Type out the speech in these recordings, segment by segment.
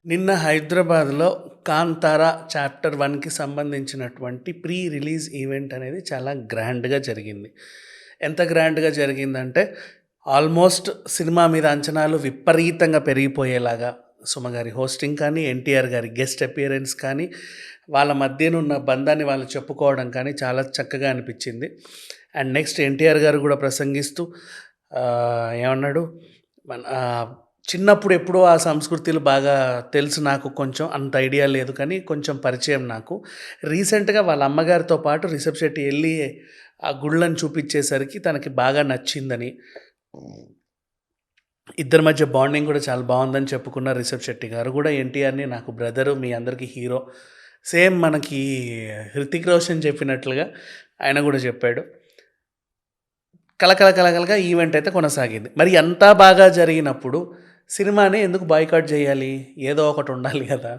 నిన్న హైదరాబాద్‌లో 'కాంతార' చాప్టర్ 1కి సంబంధించినటువంటి ప్రీ రిలీజ్ ఈవెంట్ అనేది చాలా గ్రాండ్‌గా జరిగింది. ఎంత గ్రాండ్‌గా జరిగిందంటే, ఆల్మోస్ట్ సినిమా మీద అంచనాలు విపరీతంగా పెరిగిపోయేలాగా సుమ గారి హోస్టింగ్ కానీ, ఎన్టీఆర్ గారి గెస్ట్ అపియరెన్స్ కానీ, వాళ్ళ మధ్యనున్న బంధాన్ని వాళ్ళు చెప్పుకోవడం కానీ చాలా చక్కగా అనిపించింది. అండ్ నెక్స్ట్ ఎన్టీఆర్ గారు కూడా ప్రసంగిస్తూ ఏమన్నాడు? మన చిన్నప్పుడు ఎప్పుడో ఆ సంస్కృతులు బాగా తెలుసు నాకు, కొంచెం అంత ఐడియా లేదు కానీ కొంచెం పరిచయం నాకు. రీసెంట్‌గా వాళ్ళ అమ్మగారితో పాటు రిషబ్ శెట్టి ఎళ్లి ఆ గుళ్ళని చూపిచ్చేసరికి తనకి బాగా నచ్చిందని, ఇద్దరి మధ్య బాండింగ్ కూడా చాలా బావుందని చెప్పుకున్నారు రిషబ్ శెట్టి గారు కూడా. ఎన్టీఆర్‌ని నాకు బ్రదరు, మీ అందరికీ హీరో. సేమ్ మనకి 'హృతిక్ రోషన్' చెప్పినట్లుగా ఆయన కూడా చెప్పాడు. కలకలగా ఈవెంట్ అయితే కొనసాగింది. మరి అంతా బాగా జరిగినప్పుడు సినిమాని ఎందుకు బాయ్‌కాట్ జేయాలి? ఏదో ఒకటి ఉండాలి గదా!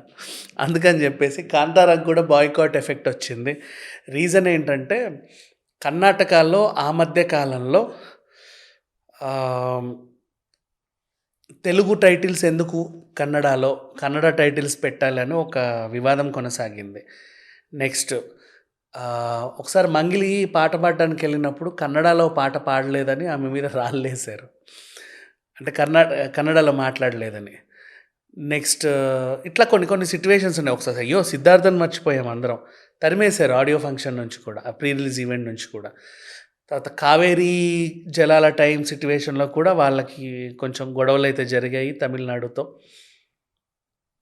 అందుకని జెప్పేసి 'కాంతారా'కి కూడా బాయ్‌కాట్ ఎఫెక్ట్ వచ్చింది. రీజన్ ఏంటంటే, కర్ణాటకలో ఆ మధ్య కాలంలో ఆహ్, తెలుగు టైటిల్స్ ఎందుకు కన్నడలో, కన్నడ టైటిల్స్ పెట్టాలని ఒక వివాదం కొనసాగింది. నెక్స్ట్ ఒకసారి 'మంగ్లీ' పాట పాడడానికెళ్ళినప్పుడు కన్నడలో పాట పాడలేదని ఆమె మీద రాళ్ళేశారు. అంటే కన్నడలో మాట్లాడలేదని. నెక్స్ట్ ఇట్లా కొన్ని సిట్యుయేషన్స్ ఉన్నాయి. ఒకసారి అయ్యో! సిద్ధార్థ్‌ని మర్చిపోయాం అందరం. తరిమేశారు ఆడియో ఫంక్షన్ నుంచి కూడా, ఆ ప్రీ రిలీజ్ ఈవెంట్ నుంచి కూడా. తర్వాత కావేరీ జలాల టైం సిట్యుయేషన్‌లో కూడా వాళ్ళకి కొంచెం గొడవలైతే జరిగాయి తమిళనాడుతో.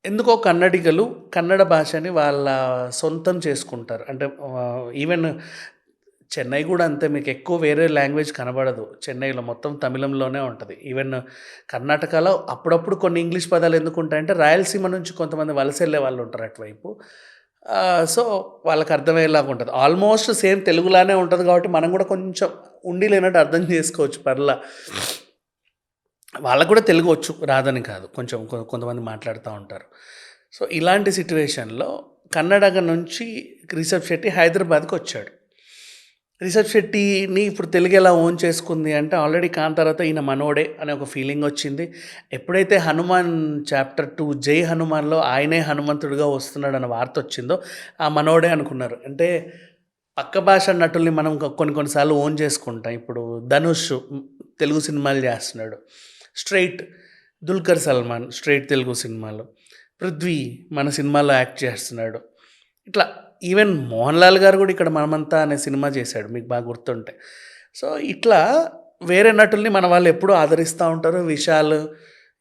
ఎందుకో కన్నడిగలు కన్నడ భాషని వాళ్ళ సొంతం చేసుకుంటారు. అంటే ఈవెన్ చెన్నై గూడా అంతే, మీకెక్కువ వేరే లాంగ్వేజ్ కనబడదు. చెన్నైలో మొత్తం తమిళంలోనే ఉంటది. ఈవెన్ కర్ణాటకలో అప్పుడప్పుడు కొన్ని ఇంగ్లీష్ పదాలు ఎందుకుంటాయంటే, రాయలసీమ నుంచి కొంతమంది వలసెళ్ళే వాళ్ళుంటారు అటువైపు. సో, వాళ్ళకర్థమయ్యేలాగా ఉంటది. ఆల్మోస్ట్ సేమ్ తెలుగులానే ఉంటది కాబట్టి, మనం గూడా కొంచెం ఉండి లేనట్టు అర్థం చేసుకోవచ్చు పర్లా. వాళ్ళకి కూడా తెలుగు వచ్చు, రాదని కాదు. కొంచెం కొంతమంది మాట్లాడుతా ఉంటారు. సో, ఇలాంటి సిట్యుయేషన్‌లో కన్నడగ నుంచి రిషబ్ శెట్టి హైదరాబాద్‌కొచ్చాడు. రిషబ్ శెట్టిని ఇప్పుడు తెలుగు ఎలా ఓన్ చేసుకుంది అంటే, ఆల్రెడీ 'కాంతారా'తో ఈయన మనోడే అనే ఒక ఫీలింగొచ్చింది. ఎప్పుడైతే 'హనుమాన్' చాప్టర్ 2 'జై హనుమాన్‌లో ఆయనే హనుమంతుడిగా వస్తున్నాడన్న వార్తొచ్చిందో, ఆ మనోడే అనుకున్నారు. అంటే పక్క భాష నటుల్ని మనం కొన్ని సార్లు ఓన్ చేసుకుంటాం. ఇప్పుడు 'ధనుష్' తెలుగు సినిమాలు చేస్తున్నాడు. 'స్ట్రెయిట్' 'దుల్కర్ సల్మాన్' స్ట్రెయిట్ తెలుగు సినిమాలో. 'పృథ్వీ' మన సినిమాలో యాక్ట్ చేస్తున్నాడు. ఇట్లా ఈవెన్ 'మోహన్ లాల్' గారు కూడా ఇక్కడ 'మనమంతా' అనే సినిమా చేశాడు, మీకు బాగా గుర్తుంటే. సో, ఇట్లా వేరే నటుల్ని మన వాళ్ళు ఎప్పుడూ ఆదరిస్తా ఉంటారు. విశాల్,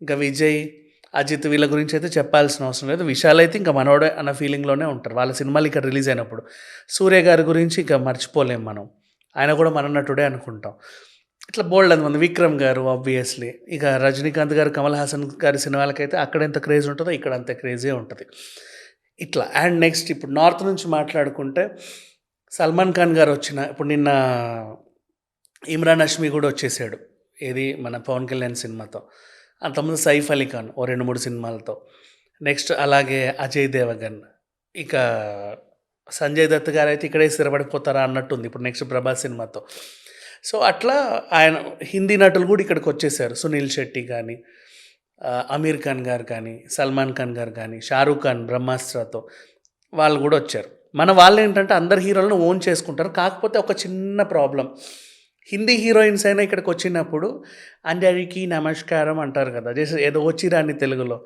ఇంకా విజయ్, అజిత్ వీళ్ళ గురించి అయితే చెప్పాల్సిన అవసరం లేదు. విశాల్ అయితే ఇంకా మనోడే అన్న ఫీలింగ్‌లోనే ఉంటారు, వాళ్ళ సినిమాలు ఇక్కడ రిలీజ్ అయినప్పుడు. సూర్య గారి గురించి ఇక మర్చిపోలేం మనం. ఆయన కూడా మన నటుడే అనుకుంటాం. ఇట్లా బోలెడంత మంది, విక్రమ్ గారు ఆబ్వియస్‌లీ. ఇక రజనీకాంత్ గారు, కమల్ హాసన్ గారి సినిమాలకైతే అక్కడెంత క్రేజ్ ఉంటదో ఇక్కడ అంతే క్రేజే ఉంటది. ఇట్లా అండ్ నెక్స్ట్ ఇప్పుడు నార్త్ నుంచి మాట్లాడుకుంటే, సల్మాన్ ఖాన్ గారు ఇప్పుడు నిన్న ఇమ్రాన్ హష్మీ కూడా వచ్చేసాడు. ఏది మన పవన్ కళ్యాణ్ సినిమాతో. అంతకుముందు సైఫ్ అలీ ఖాన్ ఓ 2, 3 సినిమాలతో. నెక్స్ట్ అలాగే అజయ్ దేవగన్. ఇక సంజయ్ దత్ గారైతే ఇక్కడే స్థిరపడిపోతారా అన్నట్టుంది ఇప్పుడు నెక్స్ట్ 'ప్రభాస్' సినిమాతో. సో, అట్లా ఆయన హిందీ నటులు కూడా ఇక్కడికొచ్చేసారు. సునీల్ శెట్టి గానీ, అమీర్ ఖాన్ గారు కానీ, సల్మాన్ ఖాన్ గారు కానీ, షారూక్ ఖాన్ 'బ్రహ్మాస్త్రతో' వాళ్ళు కూడా వచ్చారు. మన వాళ్ళేంటంటే అందరు హీరోలను ఓన్ చేసుకుంటారు. కాకపోతే ఒక చిన్న ప్రాబ్లమ్, హిందీ హీరోయిన్స్ అయినా ఇక్కడికొచ్చినప్పుడు 'అంజలికి నమస్కారం' అంటారు కదా! జస్ట్ ఏదో వచ్చిరాని తెలుగులో.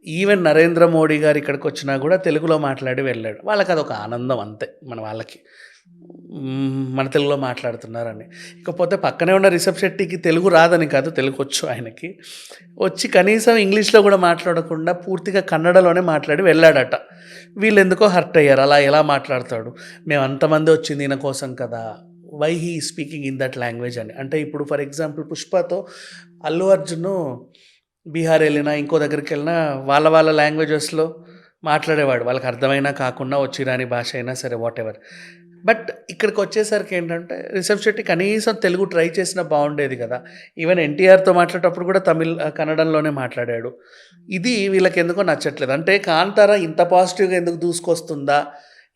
ఈవెన్ నరేంద్ర మోడీ గారు ఇక్కడికొచ్చినా కూడా తెలుగులో మాట్లాడి వెళ్ళాడు. వాళ్ళకదొక ఆనందం అంతే మన వాళ్ళకి. మన తెలుగులో మాట్లాడుతున్నారని. ఇకపోతే పక్కనే ఉన్న రిషబ్ శెట్టికి తెలుగు రాదని కాదు, తెలుగొచ్చు ఆయనకి. వచ్చి కనీసం ఇంగ్లీష్‌లో కూడా మాట్లాడకుండా పూర్తిగా కన్నడలోనే మాట్లాడి వెళ్ళాడట. వీళ్ళెందుకో హర్ట్ అయ్యారు. అలా ఎలా మాట్లాడతాడు? మేమంతమంది వచ్చింది ఈయన కోసం కదా! Why he is speaking in that language అని. అంటే ఇప్పుడు ఫర్ ఎగ్జాంపుల్ 'పుష్పతో' అల్లు అర్జున్ బీహార్ ఎళ్ళినా, ఇంకో దగ్గరికెళ్ళినా వాళ్ళ లాంగ్వేజెస్‌లో మాట్లాడేవాడు. వాళ్ళకి అర్థమైనా కాకున్నా వచ్చిరాని భాష అయినా సరే వాటెవర్. బట్ ఇక్కడికొచ్చేసరికి ఏంటంటే, రిషబ్ శెట్టి కనీసం తెలుగు ట్రై చేసినా బావుండేది కదా! ఈవెన్ ఎన్టీఆర్‌తో మాట్లాడేటప్పుడు కూడా కన్నడంలోనే మాట్లాడాడు. ఇది వీళ్ళకెందుకో నచ్చట్లేదు. అంటే 'కాంతార' ఇంత పాజిటివ్‌గా ఎందుకు దూసుకొస్తుందా?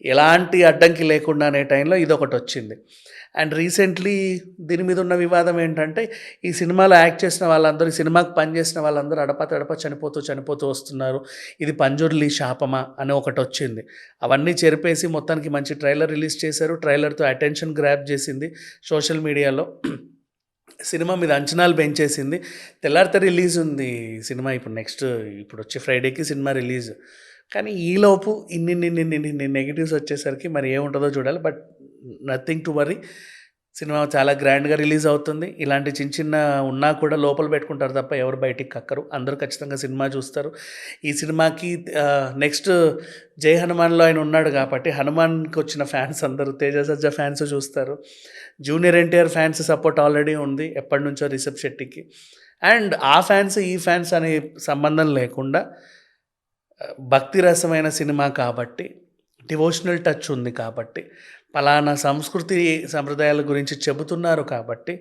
ఎలాంటి అడ్డంకి లేకుండా అనే టైంలో ఇదొకటొచ్చింది. అండ్ రీసెంట్లీ దీని మీద ఉన్న వివాదం ఏంటంటే, ఈ సినిమాలో యాక్ట్ చేసిన వాళ్ళందరూ, ఈ సినిమాకి పనిచేసిన వాళ్ళందరూ అడపాతడపా చనిపోతూ వస్తున్నారు. ఇది పంజుర్లి శాపమా అని ఒకటొచ్చింది. అవన్నీ చెరిపేసి మొత్తానికి మంచి ట్రైలర్ రిలీజ్ చేశారు. ట్రైలర్‌తో అటెన్షన్ గ్రాబ్ చేసింది సోషల్ మీడియాలో. సినిమా మీద అంచనాలు పెంచేసింది. తెల్లారితే రిలీజ్ ఉంది సినిమా. ఇప్పుడు వచ్చే ఫ్రైడేకి సినిమా రిలీజ్. కానీ ఈలోపు ఇన్ని నెగెటివ్స్ వచ్చేసరికి మరి ఏముంటుందో చూడాలి. But nothing to worry. Cinema చాలా గ్రాండ్‌గా రిలీజ్ అవుతుంది. ఇలాంటి చిన్న ఉన్నా కూడా లోపల పెట్టుకుంటారు తప్ప ఎవరు బయటికి కక్కరు. అందరూ ఖచ్చితంగా సినిమా చూస్తారు. ఈ సినిమాకి నెక్స్ట్ 'జై హనుమాన్‌లో' ఆయన ఉన్నాడు కాబట్టి హనుమాన్‌కి వచ్చిన ఫ్యాన్స్ అందరూ 'తేజ సజ్జా' ఫ్యాన్స్ చూస్తారు. Junior NTR fans support already ఉంది ఎప్పటినుంచో రిషబ్ శెట్టికి. అండ్ ఆ ఫ్యాన్స్, ఈ ఫ్యాన్స్ అనే సంబంధం లేకుండా భక్తి రసమైన సినిమా కాబట్టి, డివోషనల్ టచ్ ఉంది కాబట్టి, పలానా సంస్కృతి సంప్రదాయాల గురించి చెబుతున్నారు కాబట్టి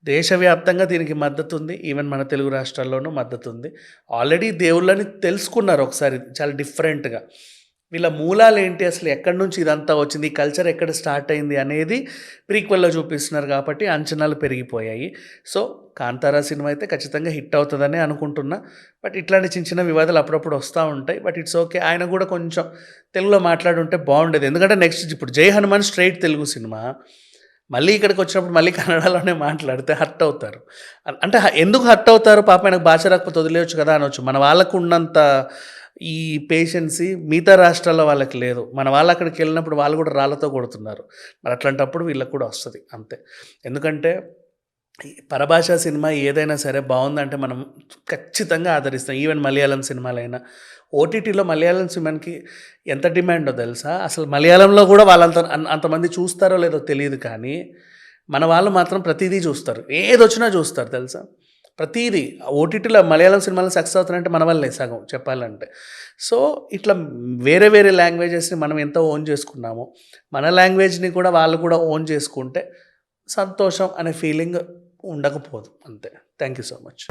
దేశవ్యాప్తంగా దీనికి మద్దతుంది. ఈవెన్ మన తెలుగు రాష్ట్రాల్లోనూ మద్దతుంది. ఆల్రెడీ దేవుళ్ళని తెలుసుకున్నారు ఒకసారి చాలా డిఫరెంట్‌గా. వీళ్ళ మూలాలేంటి, అసలు ఎక్కడి నుంచి ఇదంతా వచ్చింది, ఈ కల్చర్ ఎక్కడ స్టార్ట్ అయింది అనేది ప్రీక్వెల్‌లో చూపిస్తున్నారు కాబట్టి అంచనాలు పెరిగిపోయాయి. సో, 'కాంతారా' సినిమా అయితే ఖచ్చితంగా హిట్ అవుతుందనే అనుకుంటున్నా. బట్ ఇట్లాంటి చిన్న వివాదాలు అప్పుడప్పుడు వస్తూ ఉంటాయి. But it's okay. ఆయన కూడా కొంచెం తెలుగులో మాట్లాడుంటే బాగుండేది. ఎందుకంటే నెక్స్ట్ ఇప్పుడు 'జై హనుమాన్' స్ట్రెయిట్ తెలుగు సినిమా. మళ్ళీ ఇక్కడికి వచ్చినప్పుడు మళ్ళీ కన్నడలోనే మాట్లాడితే హర్ట్ అవుతారు. అంటే ఎందుకు హర్ట్ అవుతారు? పాపం ఆయనకు భాష రాకపోతే వదిలేయొచ్చు కదా అనొచ్చు. మన వాళ్ళకు ఉన్నంత ఈ పేషెన్సీ మిగతా రాష్ట్రాల్లో వాళ్ళకి లేదు. మన వాళ్ళు అక్కడికి వెళ్ళినప్పుడు వాళ్ళు కూడా రాళ్ళతో కొడుతున్నారు. మరి అట్లాంటప్పుడు వీళ్ళకి కూడా వస్తుంది అంతే. ఎందుకంటే ఈ పరభాషా సినిమా ఏదైనా సరే బాగుందంటే మనం ఖచ్చితంగా ఆదరిస్తాం. ఈవెన్ మలయాళం సినిమాలైనా. ఓటీటీలో మలయాళం సినిమాకి ఎంత డిమాండో తెలుసా? అసలు మలయాళంలో కూడా అంతమంది చూస్తారో లేదో తెలియదు కానీ మన వాళ్ళు మాత్రం ప్రతిదీ చూస్తారు. ఏదొచ్చినా చూస్తారు తెలుసా? ప్రతీదీ ఓటీటీలో మలయాళం సినిమాలు సక్సెస్ అవుతున్నాయంటే మన వల్లే సగం చెప్పాలంటే. సో, ఇట్లా వేరే లాంగ్వేజెస్‌ని మనం ఎంత ఓన్ చేసుకున్నామో, మన లాంగ్వేజ్‌ని కూడా వాళ్ళు కూడా ఓన్ చేసుకుంటే సంతోషం అనే ఫీలింగ్ ఉండకపోదు అంతే. Thank you so much.